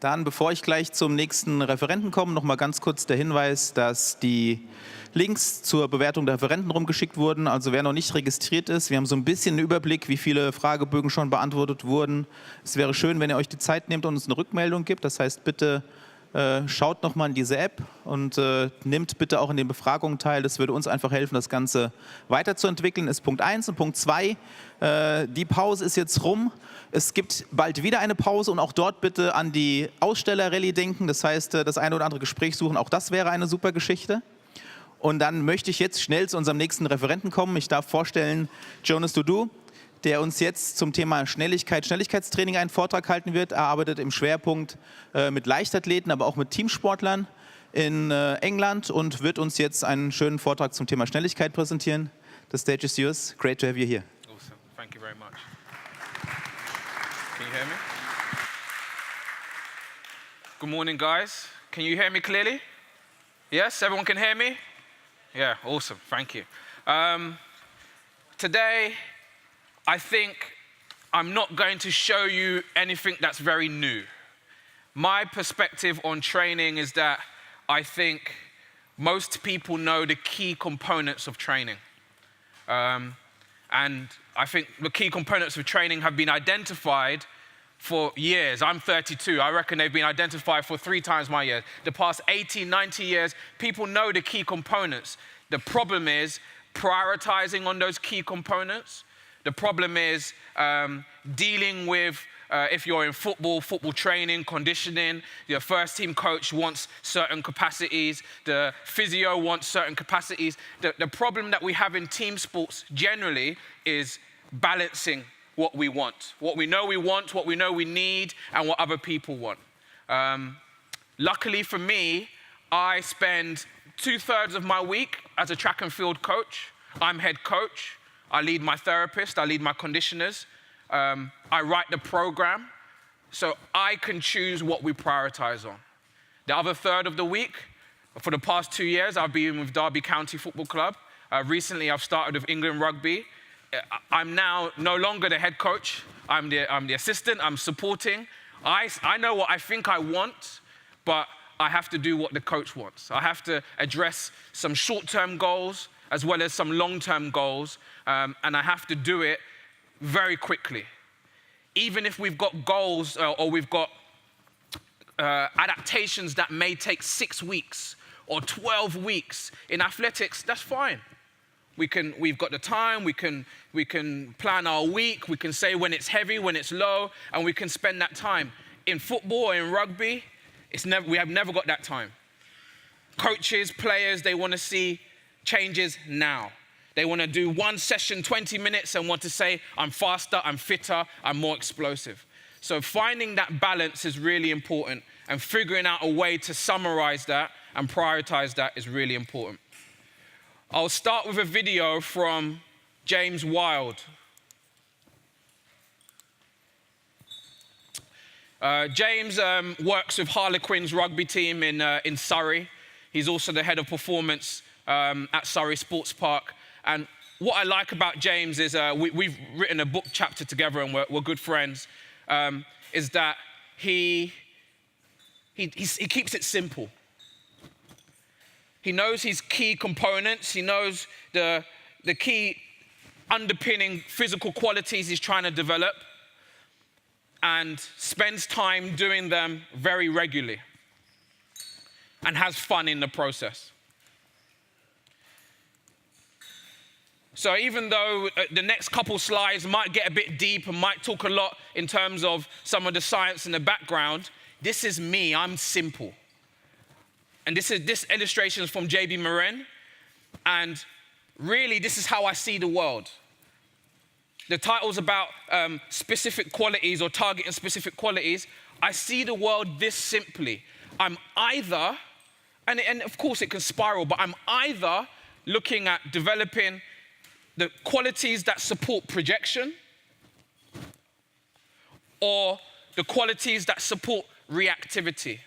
Dann, bevor ich gleich zum nächsten Referenten komme, noch mal ganz kurz der Hinweis, dass die Links zur Bewertung der Referenten rumgeschickt wurden. Also wer noch nicht registriert ist, wir haben so ein bisschen einen Überblick, wie viele Fragebögen schon beantwortet wurden. Es wäre schön, wenn ihr euch die Zeit nehmt und uns eine Rückmeldung gibt. Das heißt, bitte schaut noch mal in diese App und nimmt bitte auch in den Befragungen teil. Das würde uns einfach helfen, das Ganze weiterzuentwickeln. Ist Punkt 1. Und Punkt 2, die Pause ist jetzt rum. Es gibt bald wieder eine Pause und auch dort bitte an die Aussteller-Rallye denken. Das heißt, das eine oder andere Gespräch suchen. Auch das wäre eine super Geschichte. Und dann möchte ich jetzt schnell zu unserem nächsten Referenten kommen. Ich darf vorstellen, Jonas, der uns jetzt zum Thema Schnelligkeitstraining einen Vortrag halten wird. Er arbeitet im Schwerpunkt mit Leichtathleten, aber auch mit Teamsportlern in England und wird uns jetzt einen schönen Vortrag zum Thema Schnelligkeit präsentieren. The stage is yours. Great to have you here. Awesome. Thank you very much. Can you hear me? Good morning, guys. Can you hear me clearly? Yes, everyone can hear me? Yeah, awesome. Thank you. Today, I think I'm not going to show you anything that's very new. My perspective on training is that I think most people know the key components of training. And I think the key components of training have been identified for years. I'm 32. I reckon they've been identified for 3 times my year. The past 80, 90 years, people know the key components. The problem is prioritizing on those key components. The problem is dealing with, if you're in football training, conditioning, your first team coach wants certain capacities, the physio wants certain capacities. The problem that we have in team sports generally is balancing what we want. What we know we need, and what other people want. Luckily for me, I spend 2/3 of my week as a track and field coach. I'm head coach. I lead my therapist, I lead my conditioners. I write the program, so I can choose what we prioritize on. The other third of the week, for the past 2 years, I've been with Derby County Football Club. Recently, I've started with England Rugby. I'm now no longer the head coach. I'm the assistant, I'm supporting. I know what I think I want, but I have to do what the coach wants. I have to address some short-term goals as well as some long-term goals, and I have to do it very quickly. Even if we've got goals or we've got adaptations that may take 6 weeks or 12 weeks in athletics, that's fine. We've got the time, we can plan our week, we can say when it's heavy, when it's low, and we can spend that time. In football or in rugby, we have never got that time. Coaches, players, they want to see changes now. They want to do one session, 20 minutes, and want to say, I'm faster, I'm fitter, I'm more explosive. So finding that balance is really important, and figuring out a way to summarize that and prioritize that is really important. I'll start with a video from James Wild. James works with Harlequins rugby team in Surrey. He's also the head of performance at Surrey Sports Park. And what I like about James is we've written a book chapter together, and we're good friends, is that he keeps it simple. He knows his key components. He knows the key underpinning physical qualities he's trying to develop, and spends time doing them very regularly and has fun in the process. So even though the next couple slides might get a bit deep and might talk a lot in terms of some of the science in the background, this is me, I'm simple. And this illustration is from J.B. Morin, and really this is how I see the world. The title's about specific qualities or targeting specific qualities. I see the world this simply. I'm either, and of course it can spiral, but I'm either looking at developing the qualities that support projection or the qualities that support reactivity.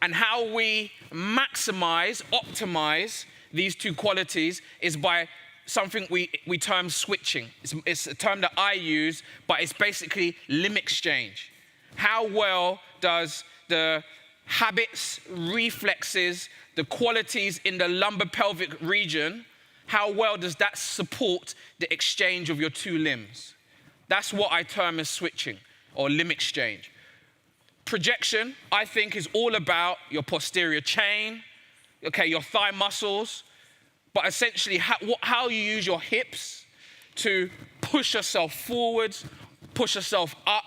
And how we maximize, optimize these two qualities is by something we term switching. It's a term that I use, but it's basically limb exchange. How well does the habits, reflexes, the qualities in the lumbar pelvic region, how well does that support the exchange of your two limbs? That's what I term as switching or limb exchange. Projection, I think, is all about your posterior chain, okay, your thigh muscles, but essentially how you use your hips to push yourself forwards, push yourself up,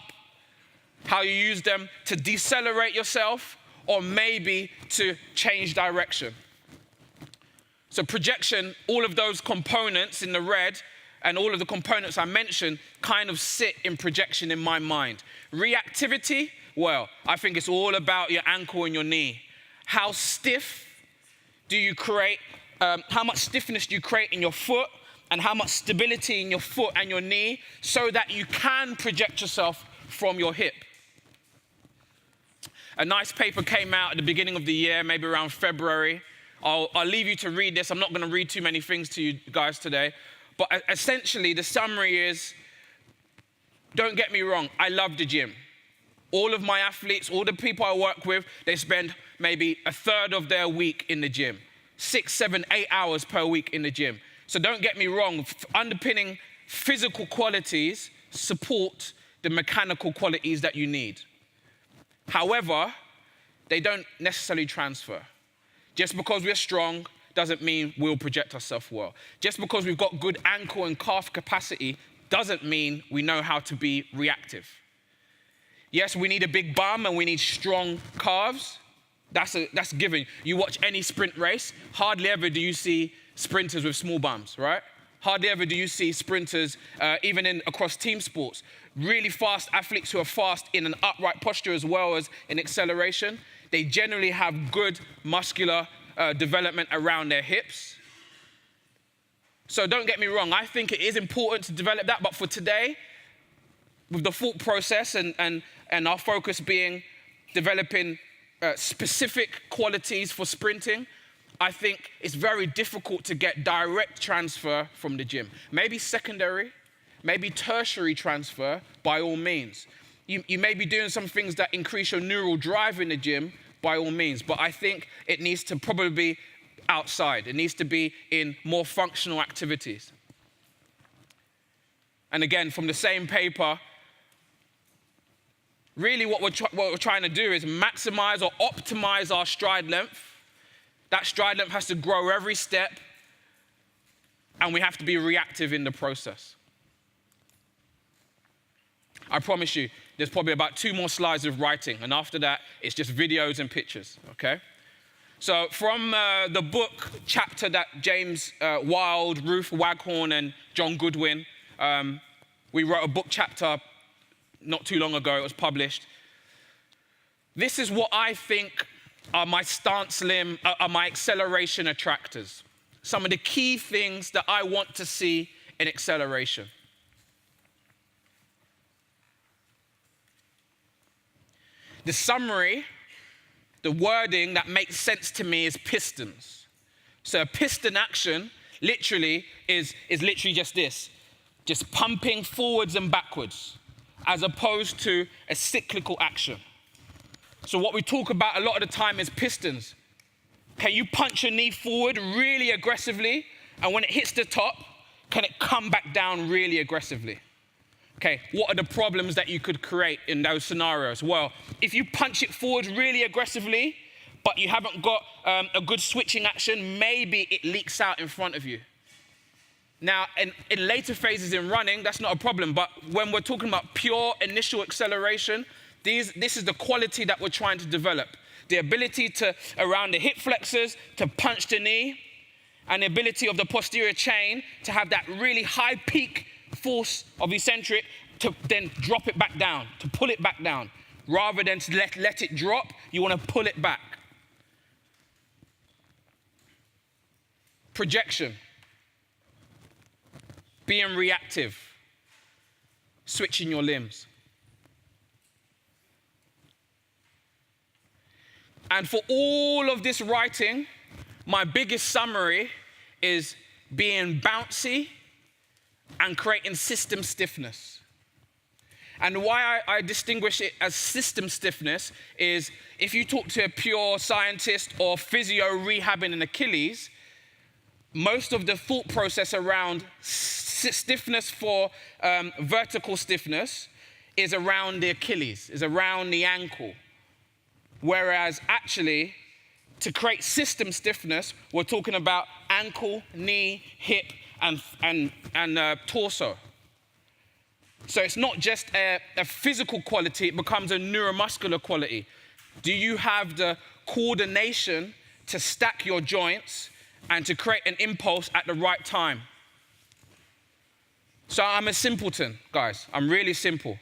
how you use them to decelerate yourself, or maybe to change direction. So projection, all of those components in the red and all of the components I mentioned kind of sit in projection in my mind. Reactivity, well, I think it's all about your ankle and your knee. How stiff do you create, how much stiffness do you create in your foot, and how much stability in your foot and your knee so that you can project yourself from your hip. A nice paper came out at the beginning of the year, maybe around February. I'll leave you to read this. I'm not going to read too many things to you guys today. But essentially, the summary is, don't get me wrong, I love the gym. All of my athletes, all the people I work with, they spend maybe a third of their week in the gym. 6, 7, 8 hours per week in the gym. So don't get me wrong, underpinning physical qualities support the mechanical qualities that you need. However, they don't necessarily transfer. Just because we're strong doesn't mean we'll project ourselves well. Just because we've got good ankle and calf capacity doesn't mean we know how to be reactive. Yes, we need a big bum and we need strong calves. That's given. You watch any sprint race, hardly ever do you see sprinters with small bums, right? Hardly ever do you see sprinters, even across team sports. Really fast athletes who are fast in an upright posture as well as in acceleration. They generally have good muscular development around their hips. So don't get me wrong, I think it is important to develop that, but for today, with the thought process and our focus being developing specific qualities for sprinting, I think it's very difficult to get direct transfer from the gym. Maybe secondary, maybe tertiary transfer, by all means. You may be doing some things that increase your neural drive in the gym, by all means, but I think it needs to probably be outside. It needs to be in more functional activities. And again, from the same paper, really what we're trying to do is maximize or optimize our stride length. That stride length has to grow every step, and we have to be reactive in the process. I promise you, there's probably about 2 more slides of writing, and after that, it's just videos and pictures, okay? So from the book chapter that James Wild, Ruth Waghorn, and John Goodwin, we wrote a book chapter not too long ago. It was published. This is what I think are my stance limb, are my acceleration attractors. Some of the key things that I want to see in acceleration. The summary, the wording that makes sense to me is pistons. So a piston action literally is literally just this, just pumping forwards and backwards, as opposed to a cyclical action. So what we talk about a lot of the time is pistons. Can you punch your knee forward really aggressively, and when it hits the top, can it come back down really aggressively? Okay, what are the problems that you could create in those scenarios? Well, if you punch it forward really aggressively, but you haven't got a good switching action, maybe it leaks out in front of you. Now, in later phases in running, that's not a problem, but when we're talking about pure initial acceleration, this is the quality that we're trying to develop. The ability to, around the hip flexors, to punch the knee, and the ability of the posterior chain to have that really high peak force of eccentric to then drop it back down, to pull it back down. Rather than to let it drop, you want to pull it back. Projection. Being reactive. Switching your limbs. And for all of this writing, my biggest summary is being bouncy and creating system stiffness. And why I distinguish it as system stiffness is if you talk to a pure scientist or physio rehabbing an Achilles, most of the thought process around stiffness for vertical stiffness is around the Achilles, is around the ankle. Whereas actually, to create system stiffness, we're talking about ankle, knee, hip, and torso. So it's not just a physical quality, it becomes a neuromuscular quality. Do you have the coordination to stack your joints and to create an impulse at the right time? So I'm a simpleton, guys. I'm really simple.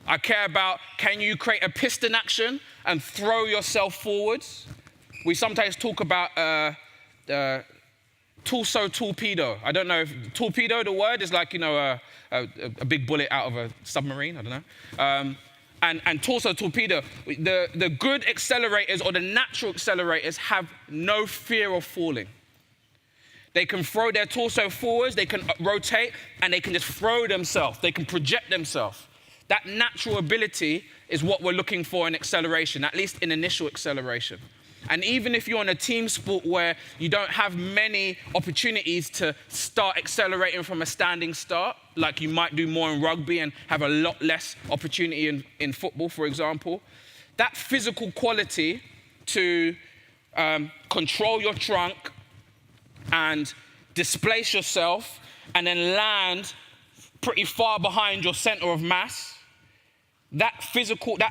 I care about, can you create a piston action and throw yourself forwards? We sometimes talk about torso torpedo. I don't know if torpedo, the word is like, a big bullet out of a submarine, I don't know. And torso torpedo, the good accelerators or the natural accelerators have no fear of falling. They can throw their torso forwards, they can rotate, and they can just throw themselves. They can project themselves. That natural ability is what we're looking for in acceleration, at least in initial acceleration. And even if you're on a team sport where you don't have many opportunities to start accelerating from a standing start, like you might do more in rugby and have a lot less opportunity in football, for example, that physical quality to control your trunk and displace yourself and then land pretty far behind your center of mass, that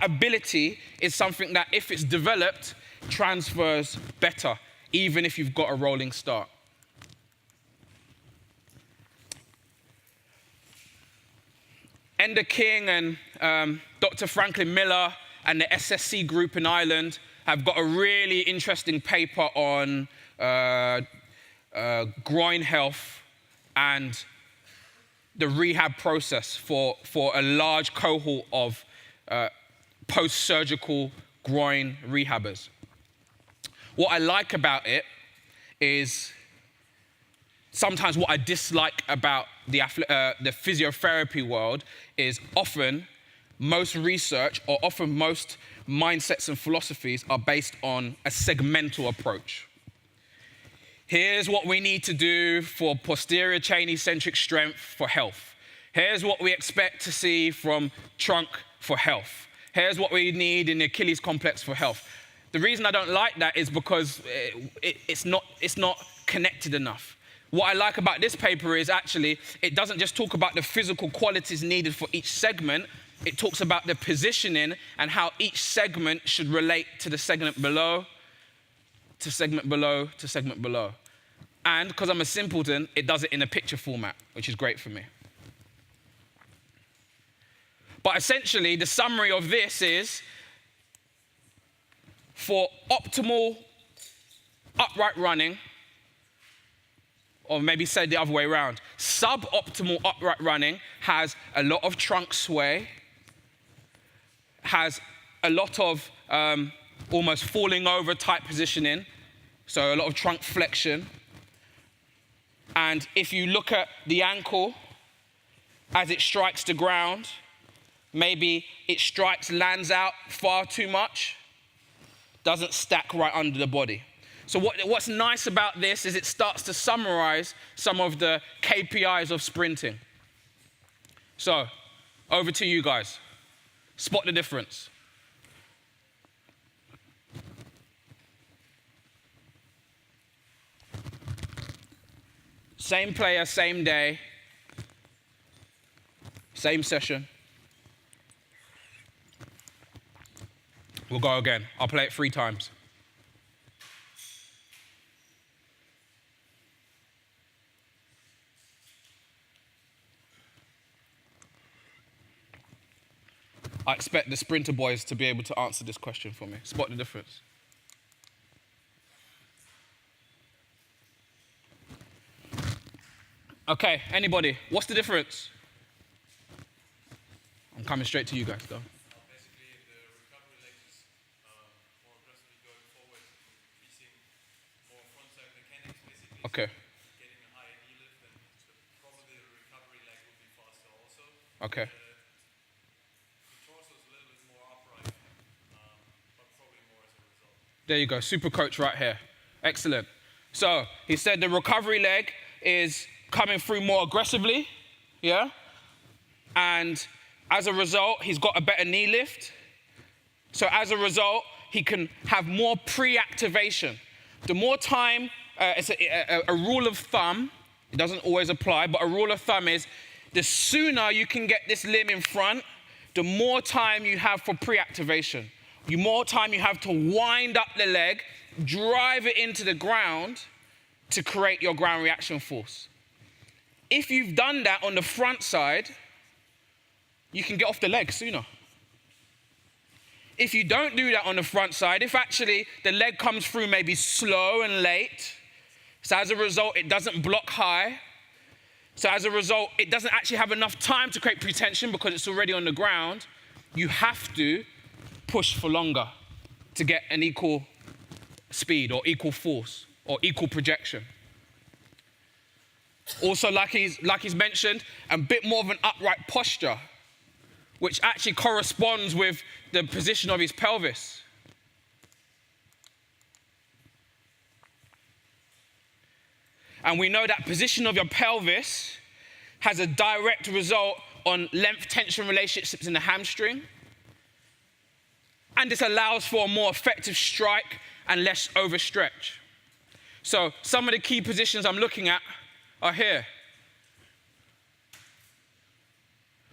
ability is something that if it's developed, transfers better, even if you've got a rolling start. Enda King and Dr. Franklin Miller and the SSC group in Ireland have got a really interesting paper on groin health and the rehab process for a large cohort of post-surgical groin rehabbers. What I like about it is sometimes what I dislike about the physiotherapy world is often most research or often most mindsets and philosophies are based on a segmental approach. Here's what we need to do for posterior chain eccentric strength for health. Here's what we expect to see from trunk for health. Here's what we need in the Achilles complex for health. The reason I don't like that is because it's not connected enough. What I like about this paper is actually it doesn't just talk about the physical qualities needed for each segment, it talks about the positioning and how each segment should relate to the segment below, to segment below, to segment below. And because I'm a simpleton, it does it in a picture format, which is great for me. But essentially, the summary of this is, for optimal upright running, or maybe said the other way around, suboptimal upright running has a lot of trunk sway, has a lot of almost falling over type positioning, so a lot of trunk flexion. And if you look at the ankle as it strikes the ground, maybe it lands out far too much, doesn't stack right under the body. So what's nice about this is it starts to summarize some of the KPIs of sprinting. So, over to you guys. Spot the difference. Same player, same day, same session. We'll go again. I'll play it 3 times. I expect the sprinter boys to be able to answer this question for me. Spot the difference. Okay, anybody? What's the difference? I'm coming straight to you guys, go. Basically, the recovery leg is more aggressively going forward, increasing more frontside mechanics, basically. Okay. So getting a higher knee lift, and probably the recovery leg will be faster also. Okay. There you go, super coach right here. Excellent. So he said the recovery leg is coming through more aggressively, yeah? And as a result, he's got a better knee lift. So as a result, he can have more pre-activation. The more time, it's a rule of thumb, it doesn't always apply, but a rule of thumb is the sooner you can get this limb in front, the more time you have for pre-activation. The more time you have to wind up the leg, drive it into the ground to create your ground reaction force. If you've done that on the front side, you can get off the leg sooner. If you don't do that on the front side, if actually the leg comes through maybe slow and late, so as a result, it doesn't block high, so as a result, it doesn't actually have enough time to create pretension because it's already on the ground, you have to push for longer to get an equal speed or equal force or equal projection. Also, like he's mentioned, a bit more of an upright posture, which actually corresponds with the position of his pelvis. And we know that position of your pelvis has a direct result on length-tension relationships in the hamstring. And this allows for a more effective strike and less overstretch. So some of the key positions I'm looking at are here.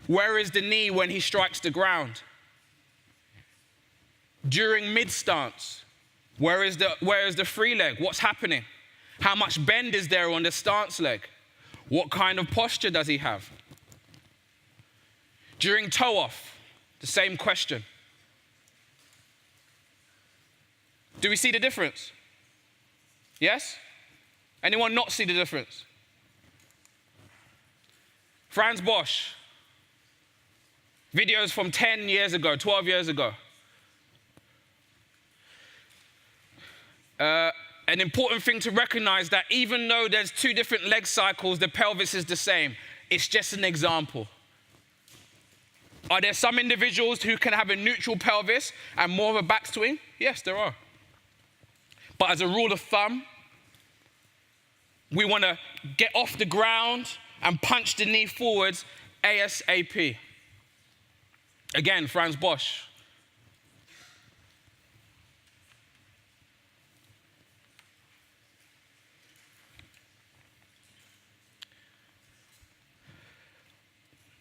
Where is the knee when he strikes the ground? During mid-stance, where is the free leg? What's happening? How much bend is there on the stance leg? What kind of posture does he have? During toe-off, the same question. Do we see the difference? Yes? Anyone not see the difference? Franz Bosch. Videos from 10 years ago, 12 years ago. An important thing to recognize that even though there's two different leg cycles, the pelvis is the same. It's just an example. Are there some individuals who can have a neutral pelvis and more of a backswing? Yes, there are. But as a rule of thumb, we want to get off the ground and punch the knee forwards ASAP. Again, Franz Bosch.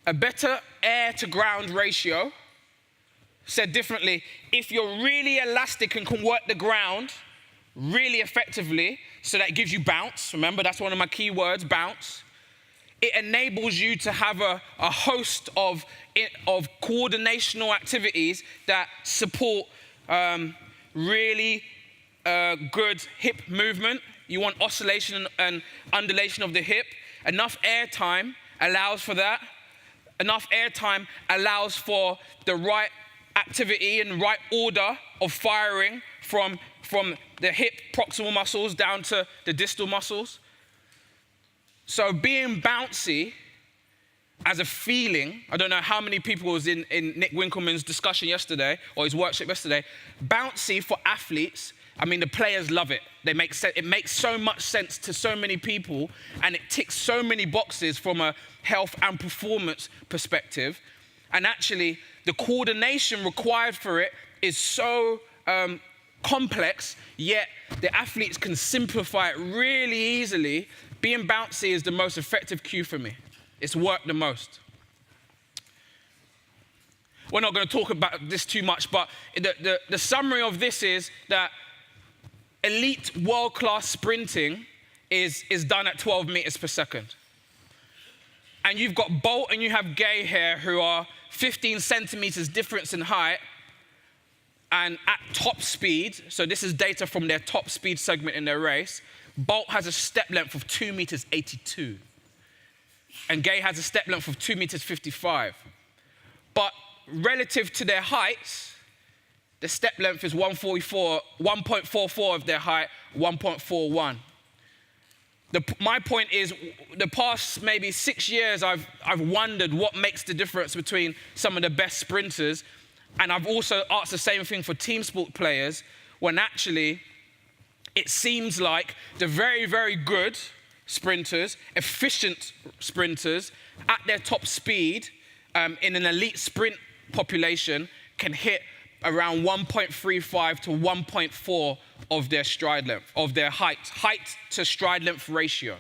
A better air to ground ratio, said differently, if you're really elastic and can work the ground really effectively, so that it gives you bounce, remember that's one of my key words, bounce, it enables you to have a host of coordinational activities that support really good hip movement. You want oscillation and undulation of the hip. Enough air time allows for that. Enough air time allows for the right activity and right order of firing from the hip proximal muscles down to the distal muscles. So being bouncy as a feeling, I don't know how many people was in Nick Winkelman's discussion yesterday, or his workshop yesterday, bouncy for athletes, I mean, the players love it. It makes so much sense to so many people, and it ticks so many boxes from a health and performance perspective. And actually, the coordination required for it is so complex, yet the athletes can simplify it really easily. Being bouncy is the most effective cue for me. It's worked the most. We're not going to talk about this too much, but the summary of this is that elite world-class sprinting is done at 12 meters per second. And you've got Bolt and you have Gay here who are 15 centimeters difference in height and at top speed, so this is data from their top speed segment in their race, Bolt has a step length of 2 meters 82. And Gay has a step length of 2 meters 55. But relative to their heights, the step length is 1.44 of their height, 1.41. My point is, the past maybe 6 years, I've wondered what makes the difference between some of the best sprinters, and I've also asked the same thing for team sport players. when actually it seems like the very, very good sprinters, efficient sprinters at their top speed in an elite sprint population can hit around 1.35 to 1.4 of their stride length, of their height to stride length ratio.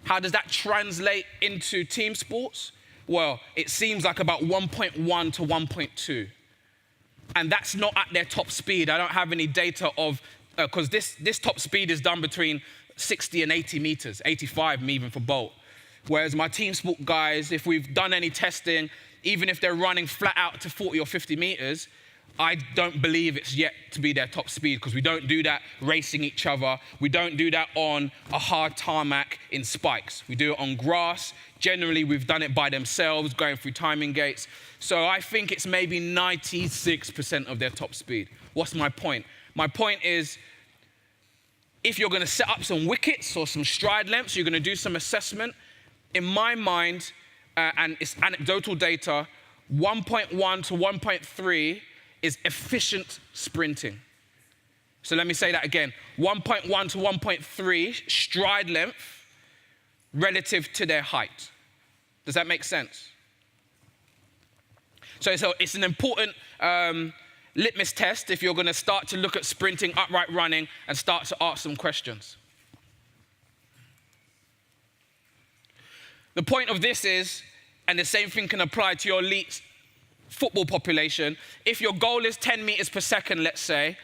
How does that translate into team sports? Well, it seems like about 1.1 to 1.2. And that's not at their top speed. I don't have any data of, because this top speed is done between 60 and 80 meters, 85 even for Bolt. Whereas my team sport guys, if we've done any testing, even if they're running flat out to 40 or 50 meters, I don't believe it's yet to be their top speed, because we don't do that racing each other. We don't do that on a hard tarmac in spikes. We do it on grass. Generally, we've done it by themselves, going through timing gates. So I think it's maybe 96% of their top speed. What's my point? My point is, if you're going to set up some wickets or some stride lengths, you're going to do some assessment. In my mind, and it's anecdotal data, 1.1 to 1.3 is efficient sprinting. So let me say that again. 1.1 to 1.3 stride length relative to their height. Does that make sense? So it's an important litmus test if you're going to start to look at sprinting, upright running, and start to ask some questions. The point of this is, and the same thing can apply to your elite football population, if your goal is 10 meters per second, let's say,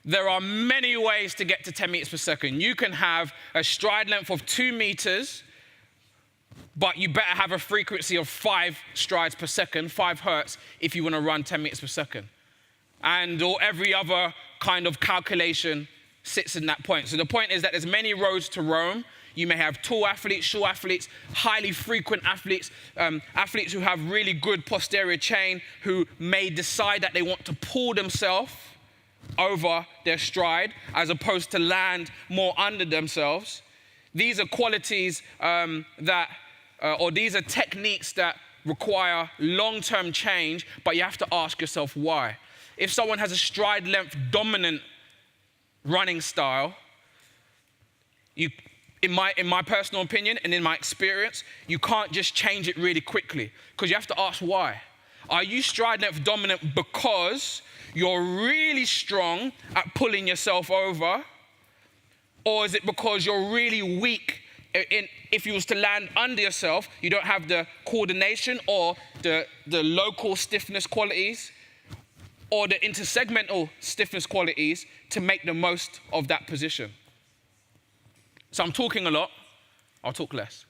there are many ways to get to 10 meters per second. You can have a stride length of 2 meters, but you better have a frequency of 5 strides per second, 5 hertz, if you want to run 10 meters per second. And or every other kind of calculation sits in that point. So the point is that there's many roads to Rome. You may have tall athletes, short athletes, highly frequent athletes, athletes who have really good posterior chain, who may decide that they want to pull themselves over their stride as opposed to land more under themselves. These are qualities these are techniques that require long-term change, but you have to ask yourself why. If someone has a stride length dominant running style, in my personal opinion and in my experience, you can't just change it really quickly, because you have to ask why. Are you stride length dominant because you're really strong at pulling yourself over? Or is it because you're really weak if you was to land under yourself, you don't have the coordination or the local stiffness qualities or the intersegmental stiffness qualities to make the most of that position? So I'm talking a lot, I'll talk less.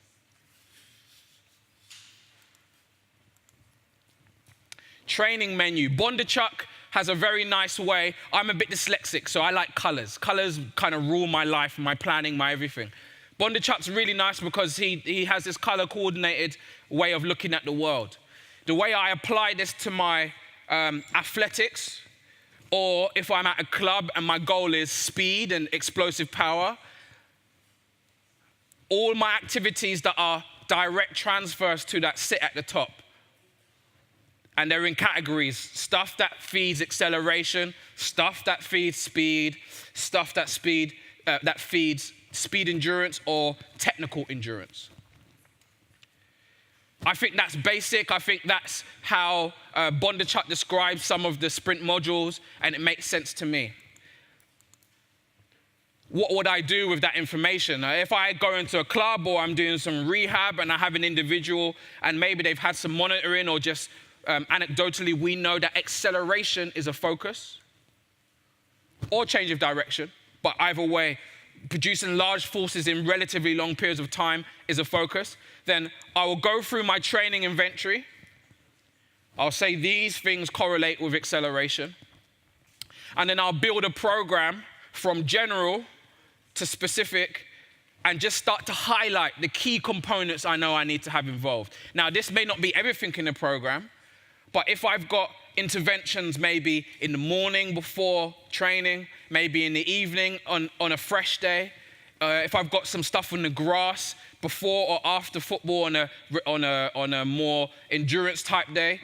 Training menu. Bondarchuk has a very nice way. I'm a bit dyslexic, so I like colors. Colors kind of rule my life, my planning, my everything. Bondarchuk's really nice because he has this color coordinated way of looking at the world. The way I apply this to my athletics, or if I'm at a club and my goal is speed and explosive power, all my activities that are direct transfers to that sit at the top. And they're in categories: stuff that feeds acceleration, stuff that feeds speed, stuff that feeds speed endurance or technical endurance. I think that's basic. I think that's how Bondarchuk describes some of the sprint modules, and it makes sense to me. What would I do with that information? If I go into a club or I'm doing some rehab and I have an individual and maybe they've had some monitoring, or just anecdotally we know that acceleration is a focus or change of direction, but either way, producing large forces in relatively long periods of time is a focus, then I will go through my training inventory. I'll say these things correlate with acceleration. And then I'll build a program from general to specific and just start to highlight the key components I know I need to have involved. Now, this may not be everything in the program, but if I've got interventions maybe in the morning before training, maybe in the evening on a fresh day, if I've got some stuff on the grass before or after football on a more endurance type day,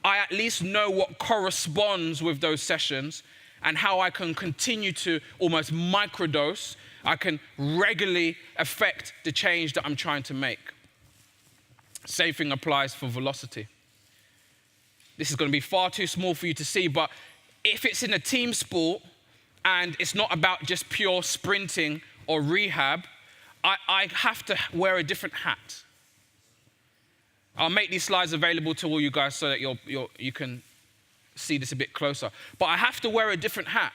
I at least know what corresponds with those sessions, and how I can continue to almost microdose, I can regularly affect the change that I'm trying to make. Same thing applies for velocity. This is going to be far too small for you to see, but if it's in a team sport and it's not about just pure sprinting or rehab, I have to wear a different hat. I'll make these slides available to all you guys so that you can see this a bit closer. But I have to wear a different hat.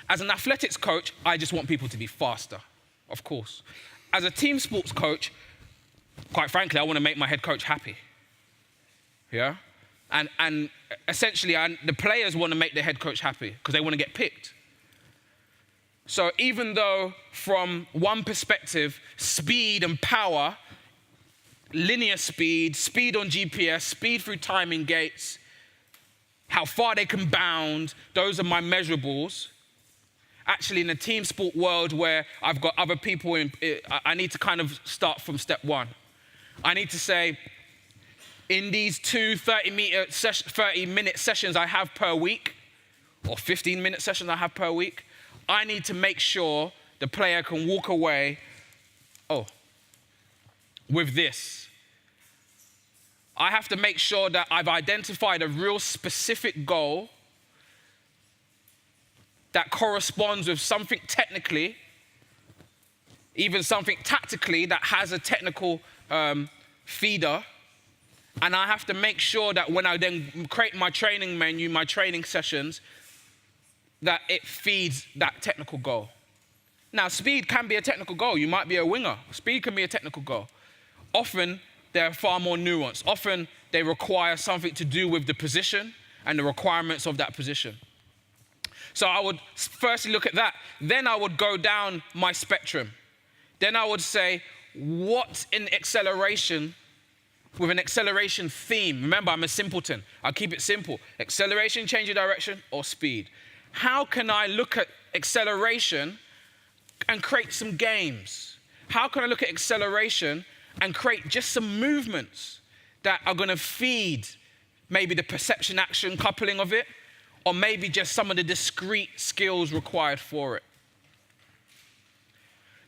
As an athletics coach, I just want people to be faster, of course. As a team sports coach, quite frankly, I want to make my head coach happy. Yeah? And essentially, the players want to make their head coach happy because they want to get picked. So even though from one perspective, speed and power, linear speed, speed on GPS, speed through timing gates, how far they can bound, those are my measurables. Actually, in a team sport world where I've got other people in, I need to kind of start from step one. I need to say, in these two 30-minute sessions I have per week, or 15-minute sessions I have per week, I need to make sure the player can walk away, with this. I have to make sure that I've identified a real specific goal that corresponds with something technically, even something tactically that has a technical feeder. And I have to make sure that when I then create my training menu, my training sessions, that it feeds that technical goal. Now, speed can be a technical goal. You might be a winger. Speed can be a technical goal. Often, they're far more nuanced. Often, they require something to do with the position and the requirements of that position. So I would firstly look at that. Then I would go down my spectrum. Then I would say, what in acceleration, with an acceleration theme? Remember, I'm a simpleton. I'll keep it simple. Acceleration, change of direction, or speed. How can I look at acceleration and create some games? How can I look at acceleration and create just some movements that are going to feed maybe the perception action coupling of it, or maybe just some of the discrete skills required for it?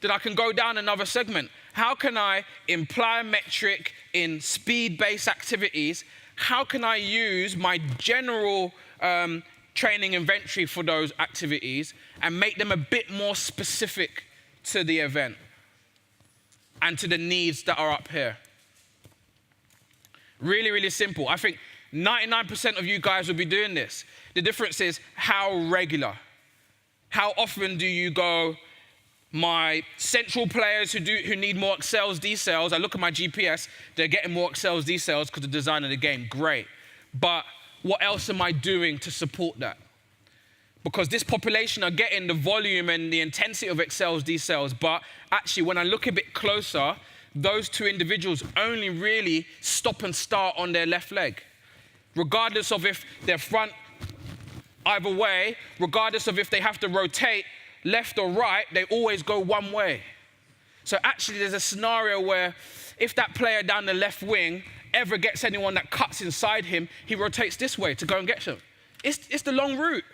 Then I can go down another segment. How can I imply a metric in speed-based activities? How can I use my general training inventory for those activities and make them a bit more specific to the event and to the needs that are up here? Really, really simple. I think 99% of you guys will be doing this. The difference is how regular. How often do you go, my central players who need more accels, decels, I look at my GPS, they're getting more accels, decels because of the design of the game. Great. But what else am I doing to support that? Because this population are getting the volume and the intensity of accels, decels, but actually when I look a bit closer, those two individuals only really stop and start on their left leg. Regardless of if they're front either way, regardless of if they have to rotate left or right, they always go one way. So actually there's a scenario where if that player down the left wing ever gets anyone that cuts inside him, he rotates this way to go and get them. It's the long route.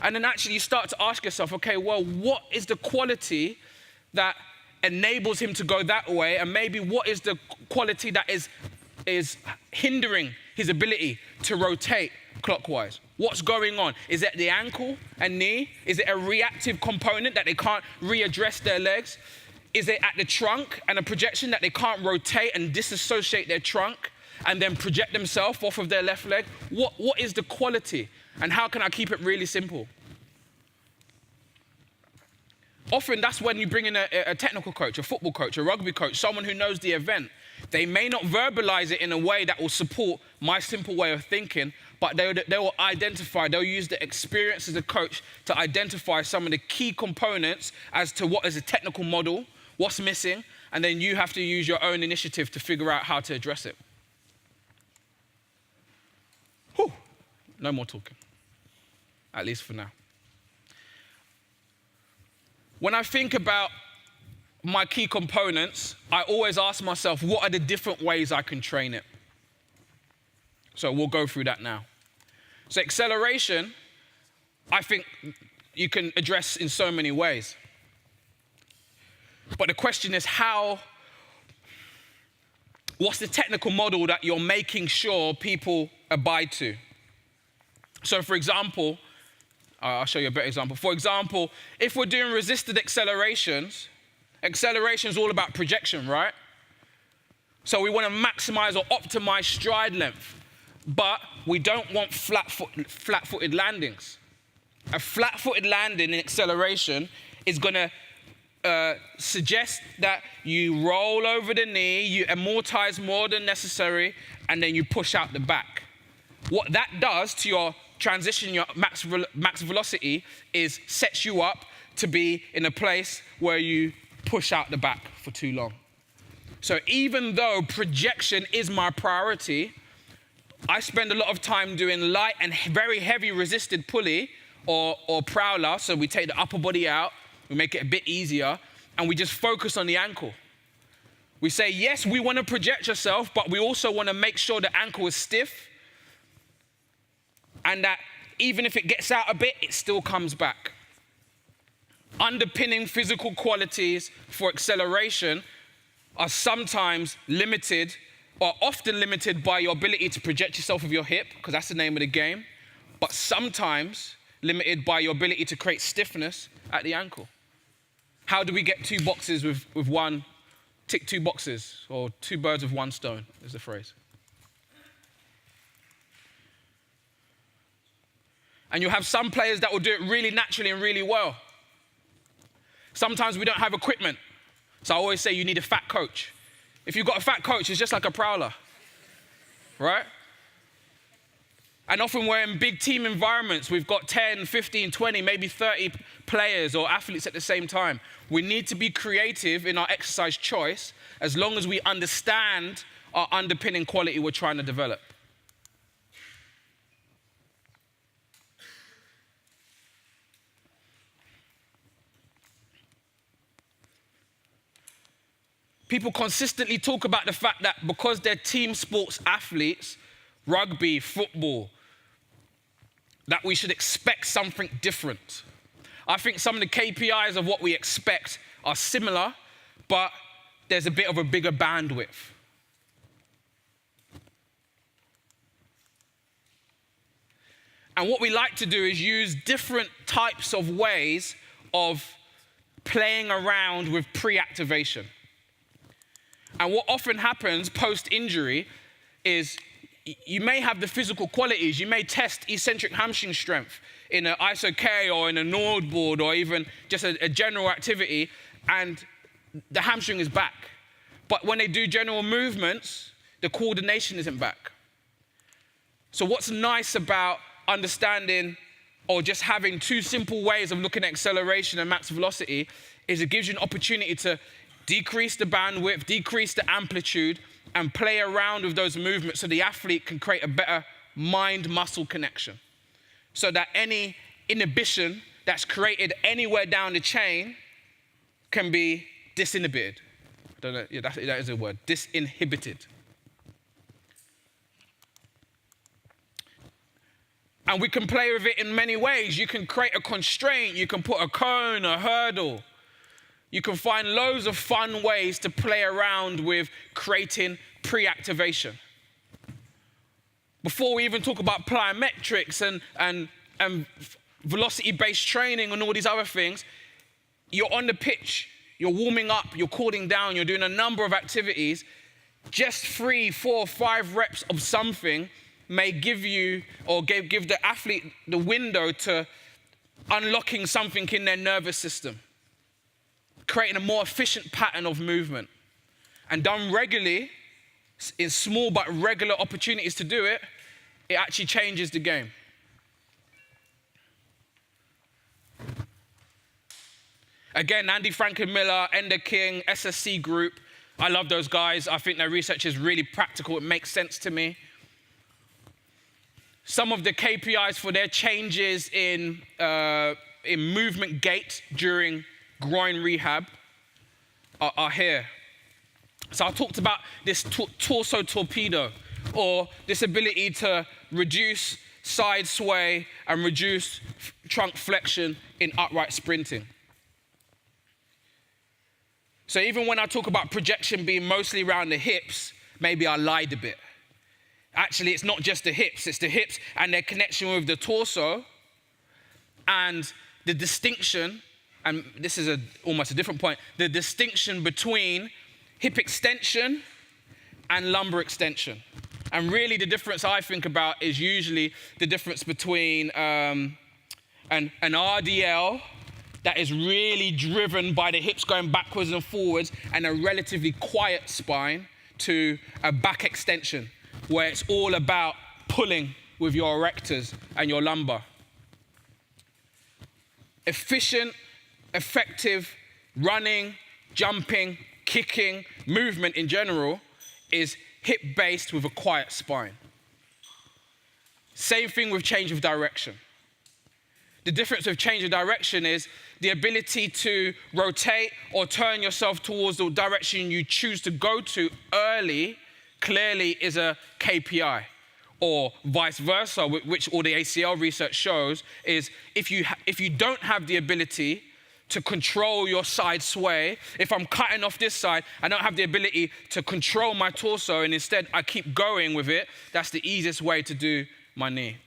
And then actually you start to ask yourself, okay, well, what is the quality that enables him to go that way? And maybe what is the quality that is hindering his ability to rotate clockwise? What's going on? Is it the ankle and knee? Is it a reactive component that they can't readdress their legs? Is it at the trunk and a projection that they can't rotate and disassociate their trunk and then project themselves off of their left leg? What is the quality? And how can I keep it really simple? Often that's when you bring in a technical coach, a football coach, a rugby coach, someone who knows the event. They may not verbalize it in a way that will support my simple way of thinking, but they will identify, they'll use the experience as a coach to identify some of the key components as to what is a technical model, what's missing, and then you have to use your own initiative to figure out how to address it. Whew. No more talking, at least for now. When I think about my key components, I always ask myself, what are the different ways I can train it? So we'll go through that now. So acceleration, I think you can address in so many ways. But the question is what's the technical model that you're making sure people abide to? So for example, I'll show you a better example. For example, if we're doing resisted accelerations is all about projection, right? So we want to maximize or optimize stride length, but we don't want flat-footed landings. A flat-footed landing in acceleration is going to suggest that you roll over the knee, you amortize more than necessary, and then you push out the back. What that does to your transition, your max velocity, is sets you up to be in a place where you push out the back for too long. So even though projection is my priority, I spend a lot of time doing light and very heavy resisted pulley or prowler. So we take the upper body out, we make it a bit easier, and we just focus on the ankle. We say, yes, we want to project yourself, but we also want to make sure the ankle is stiff, and that even if it gets out a bit, it still comes back. Underpinning physical qualities for acceleration are sometimes limited, or often limited, by your ability to project yourself with your hip, because that's the name of the game, but sometimes limited by your ability to create stiffness at the ankle. How do we get two boxes with one, tick two boxes, or two birds with one stone, is the phrase. And you'll have some players that will do it really naturally and really well. Sometimes we don't have equipment. So I always say you need a fat coach. If you've got a fat coach, it's just like a prowler, right? And often we're in big team environments. We've got 10, 15, 20, maybe 30 players or athletes at the same time. We need to be creative in our exercise choice as long as we understand our underpinning quality we're trying to develop. People consistently talk about the fact that because they're team sports athletes, rugby, football, that we should expect something different. I think some of the KPIs of what we expect are similar, but there's a bit of a bigger bandwidth. And what we like to do is use different types of ways of playing around with pre-activation. And what often happens post-injury is you may have the physical qualities. You may test eccentric hamstring strength in an ISO-K or in a Nord board or even just a general activity, and the hamstring is back. But when they do general movements, the coordination isn't back. So what's nice about understanding or just having two simple ways of looking at acceleration and max velocity is it gives you an opportunity to decrease the bandwidth, decrease the amplitude, and play around with those movements so the athlete can create a better mind-muscle connection. So that any inhibition that's created anywhere down the chain can be disinhibited. I don't know, yeah, that is a word, disinhibited. And we can play with it in many ways. You can create a constraint, you can put a cone, a hurdle. You can find loads of fun ways to play around with creating pre-activation. Before we even talk about plyometrics and velocity-based training and all these other things, you're on the pitch, you're warming up, you're cooling down, you're doing a number of activities. Just 3, 4, 5 reps of something may give you or give the athlete the window to unlocking something in their nervous system, creating a more efficient pattern of movement. And done regularly, in small but regular opportunities to do it, it actually changes the game. Again, Andy Frankenmiller, Ender King, SSC Group, I love those guys. I think their research is really practical. It makes sense to me. Some of the KPIs for their changes in movement gait during groin rehab are here. So I talked about this torso torpedo, or this ability to reduce side sway and reduce trunk flexion in upright sprinting. So even when I talk about projection being mostly around the hips, maybe I lied a bit. Actually, it's not just the hips, it's the hips and their connection with the torso and the distinction, and this is almost a different point, the distinction between hip extension and lumbar extension. And really the difference I think about is usually the difference between an RDL that is really driven by the hips going backwards and forwards and a relatively quiet spine to a back extension where it's all about pulling with your erectors and your lumbar. Efficient, effective running, jumping, kicking, movement in general is hip-based with a quiet spine. Same thing with change of direction. The difference with change of direction is the ability to rotate or turn yourself towards the direction you choose to go to early clearly is a KPI, or vice versa, which all the ACL research shows is if you don't have the ability to control your side sway, if I'm cutting off this side, I don't have the ability to control my torso and instead I keep going with it, that's the easiest way to do my knee.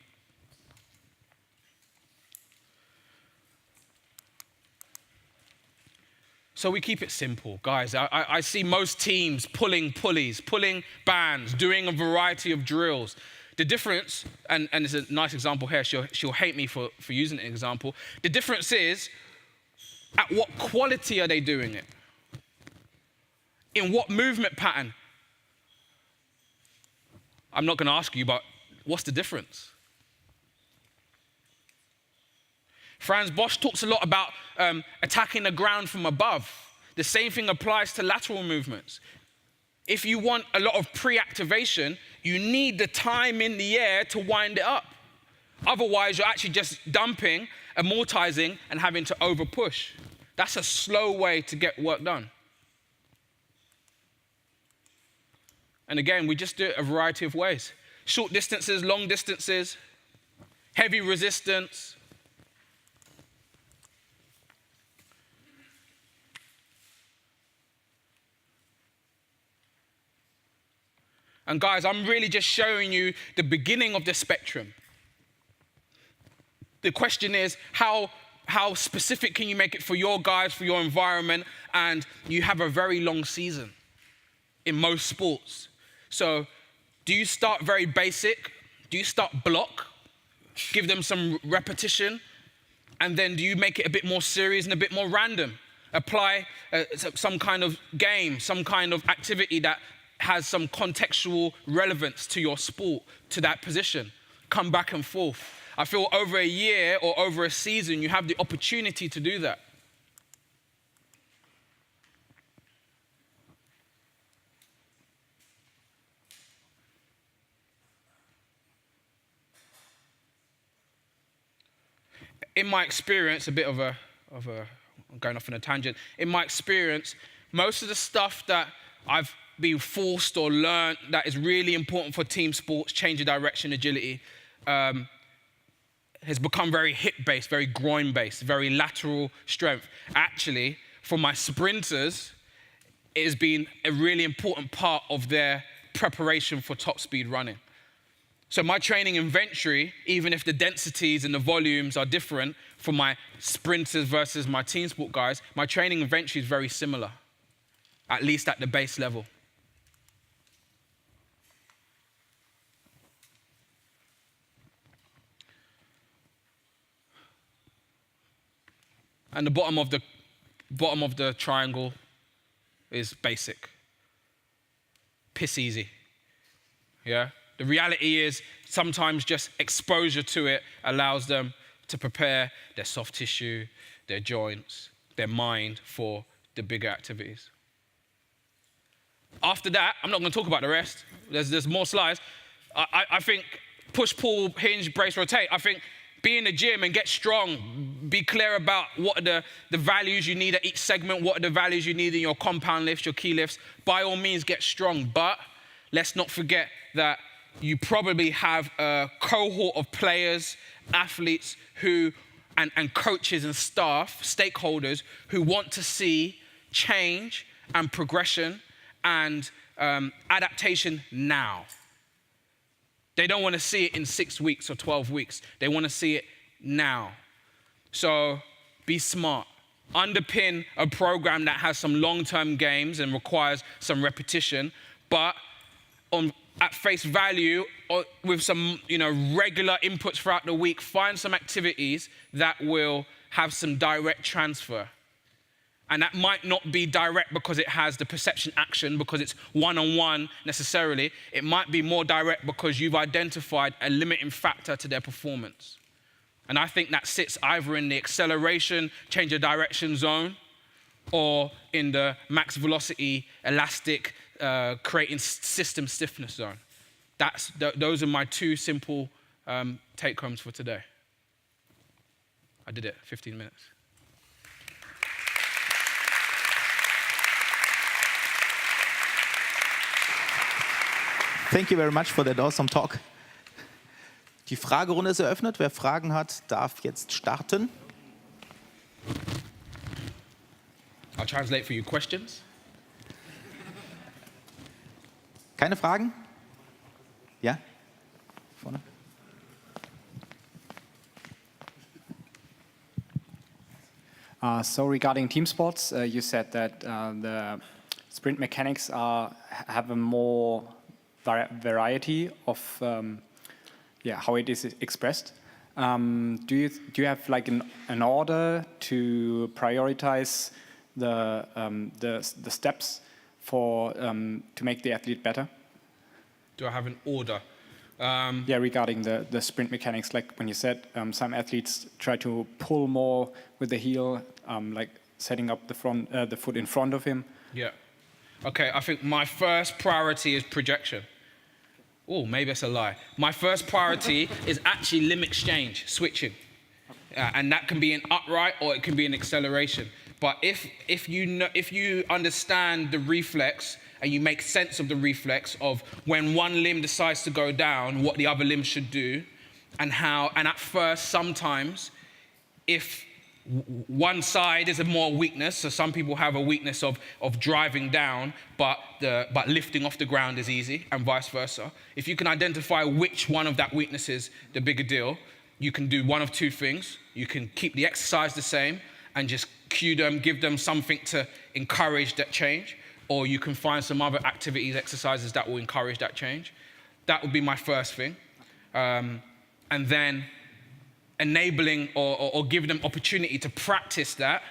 So we keep it simple, guys. I see most teams pulling pulleys, pulling bands, doing a variety of drills. The difference, and there's a nice example here, she'll hate me for using an example. The difference is, at what quality are they doing it? In what movement pattern? I'm not going to ask you, but what's the difference? Franz Bosch talks a lot about attacking the ground from above. The same thing applies to lateral movements. If you want a lot of pre-activation, you need the time in the air to wind it up. Otherwise, you're actually just dumping, amortizing, and having to over-push. That's a slow way to get work done. And again, we just do it a variety of ways. Short distances, long distances, heavy resistance. And guys, I'm really just showing you the beginning of the spectrum. The question is, how specific can you make it for your guys, for your environment, and you have a very long season in most sports. So do you start very basic? Do you start block? Give them some repetition? And then do you make it a bit more serious and a bit more random? Apply some kind of game, some kind of activity that has some contextual relevance to your sport, to that position. Come back and forth. I feel over a year or over a season, you have the opportunity to do that. In my experience, I'm going off on a tangent. In my experience, most of the stuff that I've been forced or learned that is really important for team sports, change of direction, agility, has become very hip-based, very groin-based, very lateral strength. Actually, for my sprinters, it has been a really important part of their preparation for top speed running. So my training inventory, even if the densities and the volumes are different for my sprinters versus my team sport guys, my training inventory is very similar, at least at the base level. And the bottom of the triangle is basic. Piss easy. Yeah? The reality is sometimes just exposure to it allows them to prepare their soft tissue, their joints, their mind for the bigger activities. After that, I'm not going to talk about the rest. There's more slides. I think push, pull, hinge, brace, rotate. I think be in the gym and get strong. Be clear about what are the values you need at each segment, what are the values you need in your compound lifts, your key lifts. By all means, get strong. But let's not forget that you probably have a cohort of players, athletes who, and coaches and staff, stakeholders who want to see change and progression and adaptation now. They don't want to see it in 6 weeks or 12 weeks. They want to see it now. So be smart. Underpin a program that has some long-term games and requires some repetition, but at face value, or with some regular inputs throughout the week, find some activities that will have some direct transfer. And that might not be direct because it has the perception action, because it's one-on-one necessarily. It might be more direct because you've identified a limiting factor to their performance. And I think that sits either in the acceleration, change of direction zone, or in the max velocity, elastic, creating system stiffness zone. Those are my 2 simple take-homes for today. I did it, 15 minutes. Thank you very much for that awesome talk. Die Fragerunde ist eröffnet. Wer Fragen hat, darf jetzt starten. I'll translate for you questions. Keine Fragen? Ja? Vorne. So regarding team sports, you said that the sprint mechanics have a more variety of how it is expressed. Do you have like an order to prioritize the steps for to make the athlete better? Do I have an order? Regarding the sprint mechanics, like when you said some athletes try to pull more with the heel, like setting up the foot in front of him. Yeah. Okay, I think my first priority is projection. Oh, maybe that's a lie. My first priority is actually limb exchange, switching. And that can be an upright or it can be an acceleration. But if you understand the reflex and you make sense of the reflex of when one limb decides to go down, what the other limb should do, and at first sometimes if one side is a more weakness, so some people have a weakness of driving down, but lifting off the ground is easy, and vice versa. If you can identify which one of that weakness is the bigger deal, you can do one of 2 things. You can keep the exercise the same and just cue them, give them something to encourage that change, or you can find some other activities, exercises that will encourage that change. That would be my first thing. And then enabling or giving them opportunity to practice that.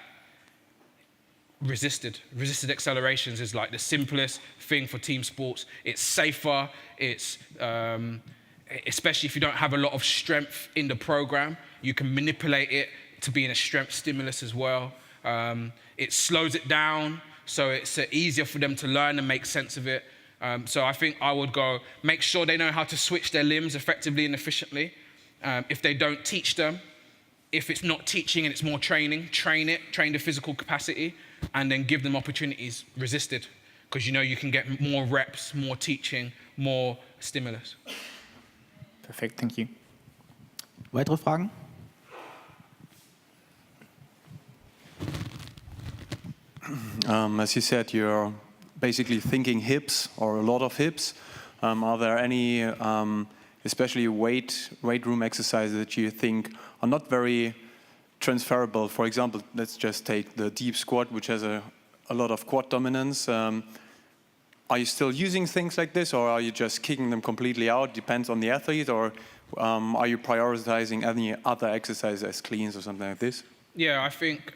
Resisted accelerations is like the simplest thing for team sports. It's safer, it's especially if you don't have a lot of strength in the program, you can manipulate it to be in a strength stimulus as well. It slows it down, so it's easier for them to learn and make sense of it. So I think I would go, make sure they know how to switch their limbs effectively and efficiently. If they don't, teach them. If it's not teaching and it's more training, train the physical capacity, and then give them opportunities, resisted. Because you can get more reps, more teaching, more stimulus. Perfect, thank you. Weitere Fragen? As you said, you're basically thinking hips or a lot of hips. Are there any, especially weight room exercises that you think are not very transferable? For example, let's just take the deep squat, which has a lot of quad dominance. Are you still using things like this, or are you just kicking them completely out? Depends on the athlete, or are you prioritizing any other exercises as cleans or something like this? Yeah, I think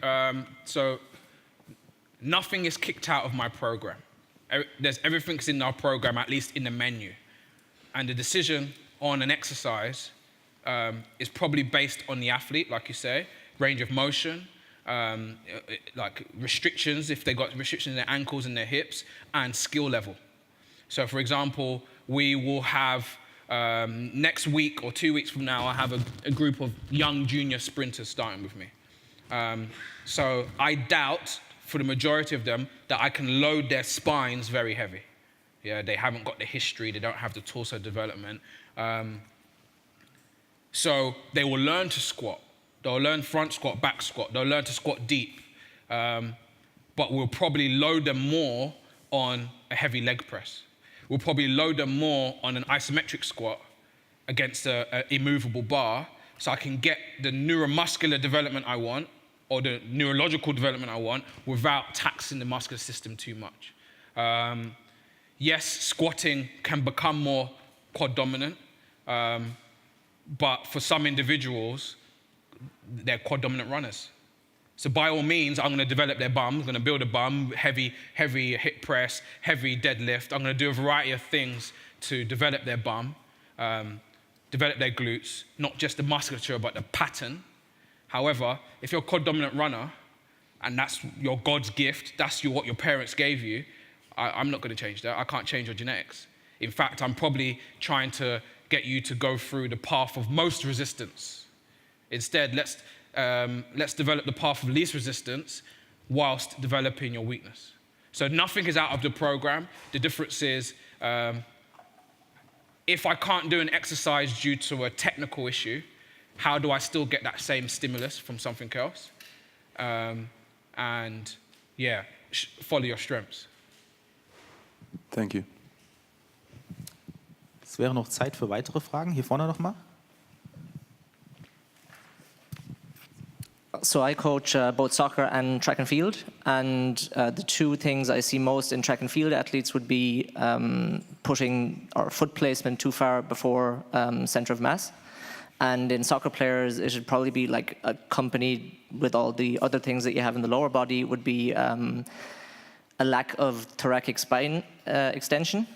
so. Nothing is kicked out of my program. Everything's in our program, at least in the menu. And the decision on an exercise is probably based on the athlete, like you say, range of motion, like restrictions, if they got restrictions in their ankles and their hips, and skill level. So for example, we will have, next week or 2 weeks from now, I have a group of young junior sprinters starting with me. So I doubt, for the majority of them, that I can load their spines very heavy. Yeah, they haven't got the history, they don't have the torso development. So they will learn to squat. They'll learn front squat, back squat. They'll learn to squat deep. But we'll probably load them more on a heavy leg press. We'll probably load them more on an isometric squat against an immovable bar, so I can get the neuromuscular development I want, or the neurological development I want, without taxing the muscular system too much. Yes, squatting can become more quad dominant, but for some individuals, they're quad dominant runners. So by all means, I'm going to develop their bum. I'm going to build a bum, heavy hip press, heavy deadlift. I'm going to do a variety of things to develop their bum, develop their glutes, not just the musculature, but the pattern. However, if you're a quad dominant runner, and that's your God's gift, that's what your parents gave you, I'm not going to change that. I can't change your genetics. In fact, I'm probably trying to get you to go through the path of most resistance. Instead, let's develop the path of least resistance whilst developing your weakness. So nothing is out of the program. The difference is, if I can't do an exercise due to a technical issue, how do I still get that same stimulus from something else? And yeah, follow your strengths. Thank you. Es wäre noch Zeit für weitere Fragen. Hier vorne nochmal. So I coach both soccer and track and field, and the two things I see most in track and field athletes would be pushing or foot placement too far before center of mass. And in soccer players, it should probably be like accompanied with all the other things that you have in the lower body would be a lack of thoracic spine extension.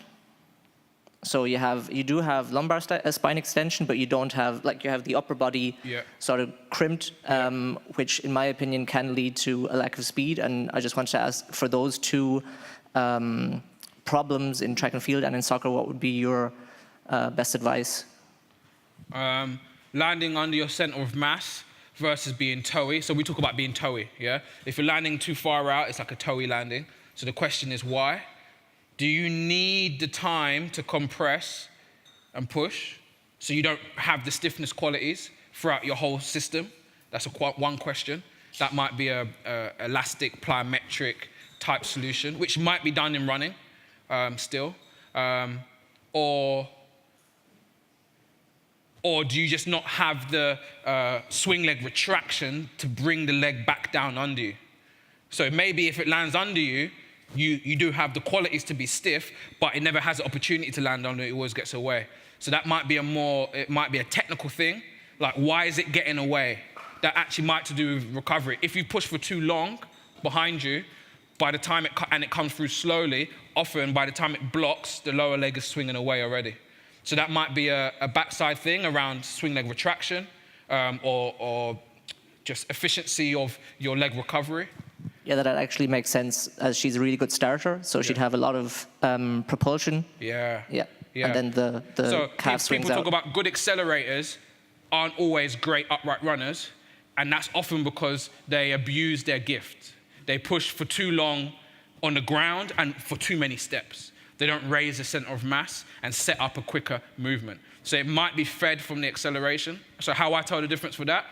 So you do have lumbar spine extension, but you don't have, like you have the upper body sort of crimped, which in my opinion can lead to a lack of speed. And I just want to ask, for those two problems in track and field and in soccer, what would be your best advice? Landing under your center of mass versus being toey. So we talk about being toey, yeah? If you're landing too far out, it's like a toey landing. So the question is why? Do you need the time to compress and push so you don't have the stiffness qualities throughout your whole system? That's one question. That might be a elastic, plyometric type solution, which might be done in running still. Or do you just not have the swing leg retraction to bring the leg back down under you? So maybe if it lands under you, you do have the qualities to be stiff, but it never has the opportunity to land under it, always gets away. So that might be it might be a technical thing, like why is it getting away? That actually might to do with recovery. If you push for too long behind you, by the time it comes through slowly, often by the time it blocks, the lower leg is swinging away already. So that might be a backside thing around swing leg retraction, or just efficiency of your leg recovery. Yeah, that actually makes sense, as she's a really good starter, so she'd have a lot of propulsion. Yeah. And then the calf swings out. People talk about good accelerators aren't always great upright runners, and that's often because they abuse their gift. They push for too long on the ground and for too many steps. They don't raise the center of mass and set up a quicker movement. So it might be fed from the acceleration. So how I tell the difference for that,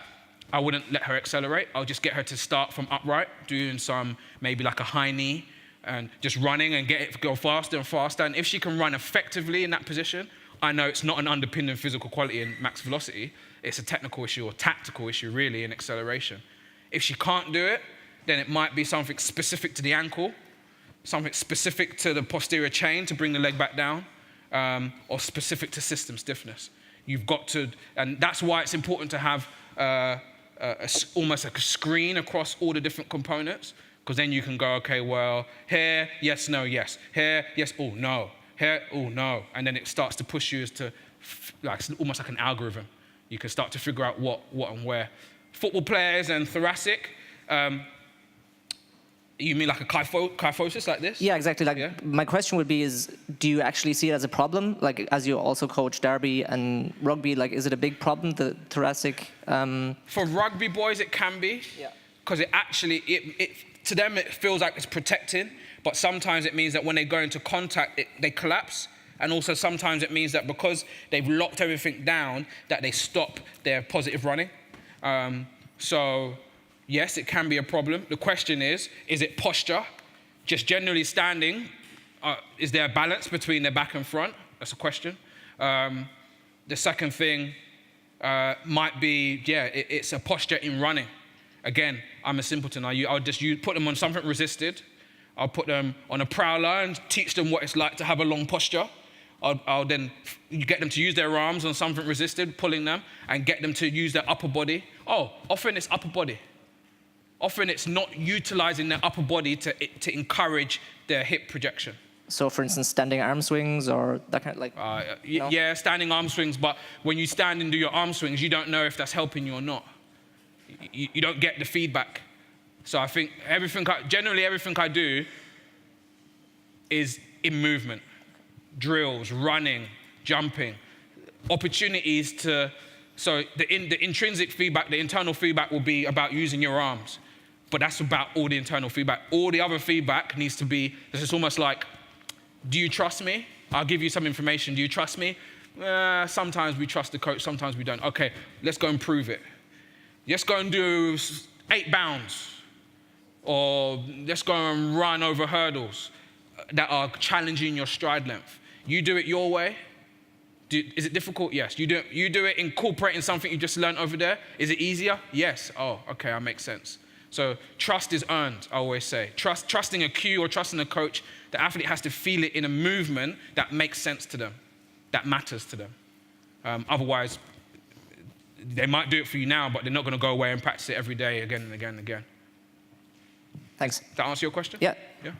I wouldn't let her accelerate. I'll just get her to start from upright, doing some, maybe like a high knee, and just running and go faster and faster. And if she can run effectively in that position, I know it's not an underpinning physical quality in max velocity. It's a technical issue or tactical issue, really, in acceleration. If she can't do it, then it might be something specific to the ankle, something specific to the posterior chain to bring the leg back down, or specific to system stiffness. You've got to, and that's why it's important to have almost like a screen across all the different components, because then you can go, okay, well, here, yes, no, yes. Here, yes, oh, no. Here, oh, no. And then it starts to push you to, like, almost like an algorithm. You can start to figure out what and where. Football players and thoracic, you mean like a kyphosis like this? Yeah, exactly. My question would be do you actually see it as a problem? Like, as you also coach derby and rugby, like, is it a big problem, the thoracic? For rugby boys, it can be. Yeah. Because it actually, to them, it feels like it's protecting, But sometimes it means that when they go into contact, they collapse. And also sometimes it means that because they've locked everything down, that they stop their positive running. So yes, it can be a problem. The question is it posture? Just generally standing, is there a balance between their back and front? That's a question. The second thing might be, it's a posture in running. Again, I'm a simpleton. I'll just put them on something resisted. I'll put them on a prowler and teach them what it's like to have a long posture. I'll then get them to use their arms on something resisted, pulling them, and get them to use their upper body. Often it's upper body. Often it's not utilizing their upper body to encourage their hip projection. So, for instance, standing arm swings or that kind of like... no? Yeah, standing arm swings, but when you stand and do your arm swings, you don't know if that's helping you or not. You don't get the feedback. So I think generally everything I do is in movement. Drills, running, jumping, opportunities to... So the intrinsic feedback, the internal feedback will be about using your arms. But that's about all the internal feedback. All the other feedback needs to be, this is almost like, do you trust me? I'll give you some information. Do you trust me? Sometimes we trust the coach, sometimes we don't. Okay, let's go and prove it. Let's go and do 8 bounds. Or let's go and run over hurdles that are challenging your stride length. You do it your way. Is it difficult? Yes. You do it incorporating something you just learned over there. Is it easier? Yes. Oh, okay, that makes sense. So trust is earned, I always say. Trusting a cue or trusting a coach, the athlete has to feel it in a movement that makes sense to them, that matters to them. Otherwise, they might do it for you now, but they're not going to go away and practice it every day again and again and again. Thanks. Does that answer your question? Yeah. Yeah.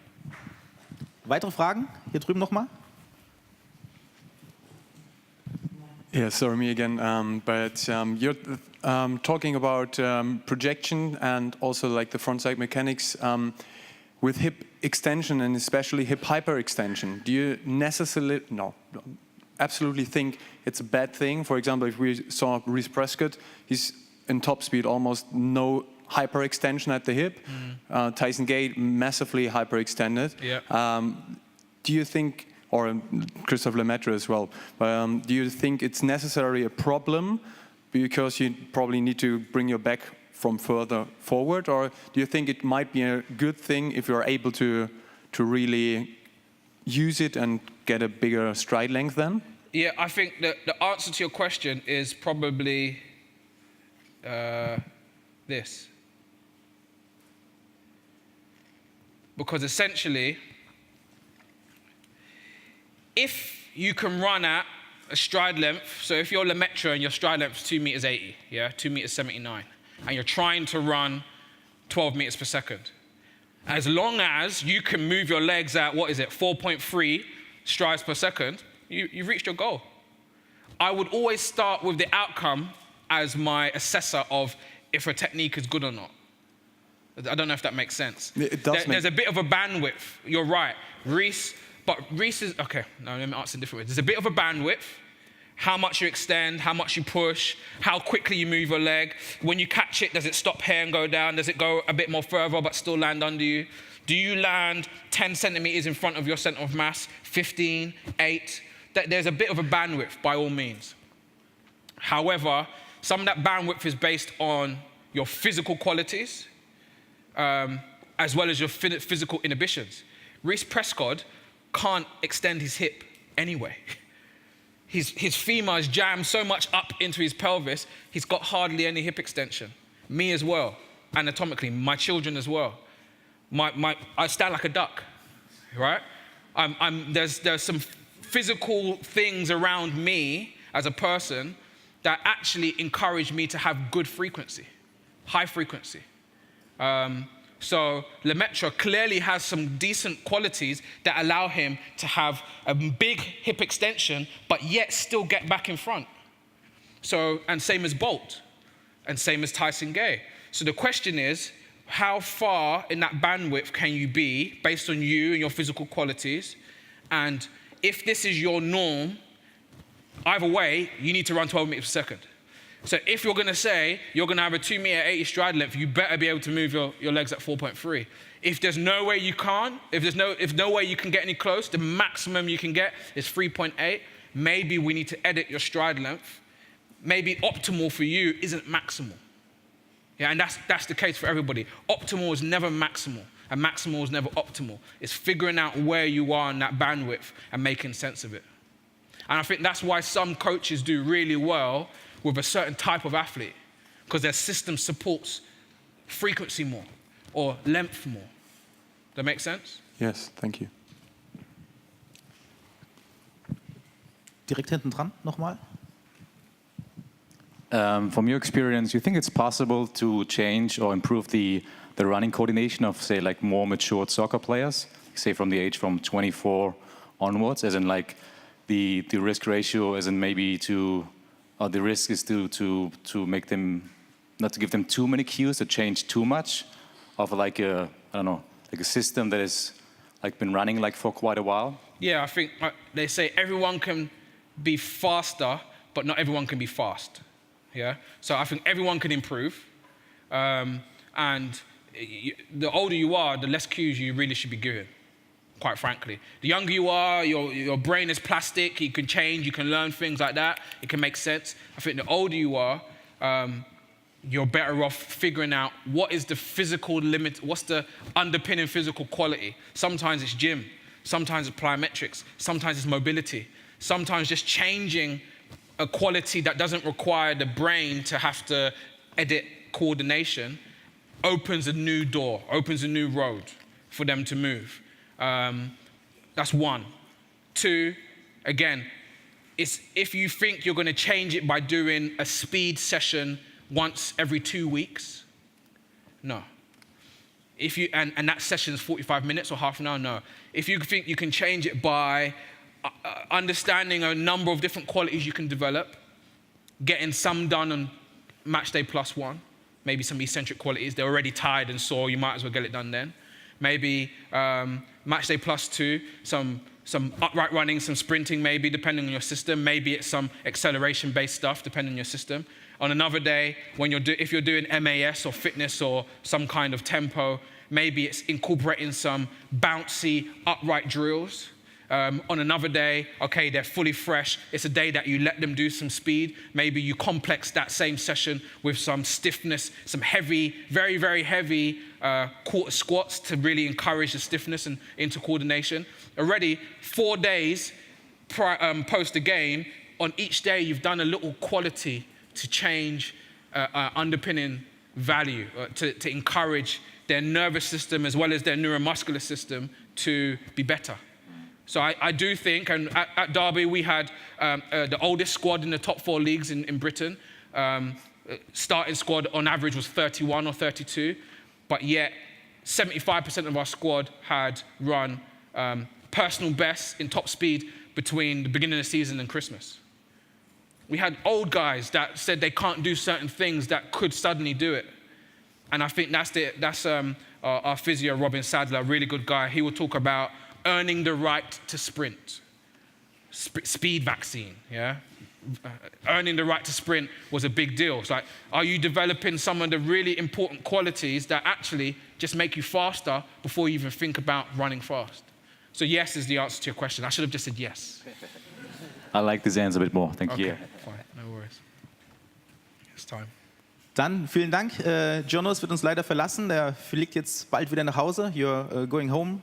Weitere Fragen? Hier drüben nochmal. Yeah, sorry, me again. But you're talking about projection and also like the frontside mechanics with hip extension and especially hip hyperextension. Do you necessarily, absolutely think it's a bad thing? For example, if we saw Reece Prescott, he's in top speed, almost no hyperextension at the hip. Tyson Gate, massively hyperextended. Yeah. Do you think, or Christophe Lemaitre as well, do you think it's necessarily a problem because you probably need to bring your back from further forward, or do you think it might be a good thing if you're able to really use it and get a bigger stride length then? Yeah, I think that the answer to your question is probably this. Because essentially, if you can run at a stride length, so if you're Lemaitre and your stride length is 2 meters 80, yeah, 2 meters 79, and you're trying to run 12 meters per second, as long as you can move your legs at, 4.3 strides per second, you've reached your goal. I would always start with the outcome as my assessor of if a technique is good or not. I don't know if that makes sense. It does. There's a bit of a bandwidth. You're right. Reece is, okay, no, let me answer in a different way. There's a bit of a bandwidth. How much you extend, how much you push, how quickly you move your leg. When you catch it, does it stop here and go down? Does it go a bit more further but still land under you? Do you land 10 centimeters in front of your center of mass, 15, 8? There's a bit of a bandwidth by all means. However, some of that bandwidth is based on your physical qualities, as well as your physical inhibitions. Reece Prescott can't extend his hip anyway. His femur is jammed so much up into his pelvis, he's got hardly any hip extension. Me as well, anatomically, my children as well. I stand like a duck, right? There's some physical things around me as a person that actually encourage me to have good frequency, high frequency. So Lemaitre clearly has some decent qualities that allow him to have a big hip extension, but yet still get back in front. So, and same as Bolt, and same as Tyson Gay. So the question is, how far in that bandwidth can you be based on you and your physical qualities? And if this is your norm, either way, you need to run 12 meters per second. So if you're going to say you're going to have a 2 meter 80 stride length, you better be able to move your legs at 4.3. If there's no way you can't, if no way you can get any close, the maximum you can get is 3.8. Maybe we need to edit your stride length. Maybe optimal for you isn't maximal. Yeah, and that's the case for everybody. Optimal is never maximal, and maximal is never optimal. It's figuring out where you are in that bandwidth and making sense of it. And I think that's why some coaches do really well with a certain type of athlete, because their system supports frequency more or length more. Does that make sense? Yes, thank you. Direkt hinten dran nochmal. From your experience, you think it's possible to change or improve the running coordination of, say, like more matured soccer players, say from the age from 24 onwards, as in like the risk ratio, as in maybe the risk is to make them, not to give them too many cues, to change too much of like a, I don't know, like a system that has like been running like for quite a while? Yeah, I think they say everyone can be faster, but not everyone can be fast. Yeah, so I think everyone can improve, and the older you are, the less cues you really should be given, quite frankly. The younger you are, your brain is plastic, you can change, you can learn things like that, it can make sense. I think the older you are, you're better off figuring out what is the physical limit, what's the underpinning physical quality. Sometimes it's gym, sometimes it's plyometrics, sometimes it's mobility, sometimes just changing a quality that doesn't require the brain to have to edit coordination opens a new door, opens a new road for them to move. That's one. Two, again, it's if you think you're going to change it by doing a speed session once every 2 weeks, no. If you and that session is 45 minutes or half an hour, no. If you think you can change it by understanding a number of different qualities you can develop, getting some done on match day +1, maybe some eccentric qualities, they're already tired and sore, you might as well get it done then. Maybe match day +2, some upright running, some sprinting maybe, depending on your system. Maybe it's some acceleration-based stuff, depending on your system. On another day, when if you're doing MAS or fitness or some kind of tempo, maybe it's incorporating some bouncy upright drills. On another day, okay, they're fully fresh. It's a day that you let them do some speed. Maybe you complex that same session with some stiffness, some heavy, very, very heavy quarter squats to really encourage the stiffness and into coordination. Already 4 days post the game, on each day you've done a little quality to change underpinning value, to encourage their nervous system as well as their neuromuscular system to be better. So I do think, and at Derby we had the oldest squad in the top 4 leagues in Britain. Starting squad on average was 31 or 32, but yet 75% of our squad had run personal bests in top speed between the beginning of the season and Christmas. We had old guys that said they can't do certain things that could suddenly do it. And I think that's our physio, Robin Sadler, a really good guy. He will talk about earning the right to sprint. Speed vaccine, yeah? Earning the right to sprint was a big deal. It's like, are you developing some of the really important qualities that actually just make you faster before you even think about running fast? So yes is the answer to your question. I should have just said yes. I like this answer a bit more. Thank you. Okay, fine, no worries. It's time. Dann vielen Dank. Jonas wird uns leider verlassen. Der fliegt jetzt bald wieder nach Hause. You're going home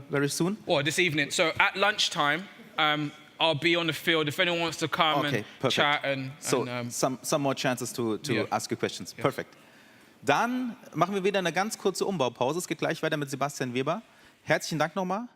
very soon. Well, this evening. So at lunchtime, I'll be on the field. If anyone wants to come and perfect. chat and so some more chances to ask you questions. Yeah. Perfect. Dann machen wir wieder eine ganz kurze Umbaupause. Es geht gleich weiter mit Sebastian Weber. Herzlichen Dank nochmal.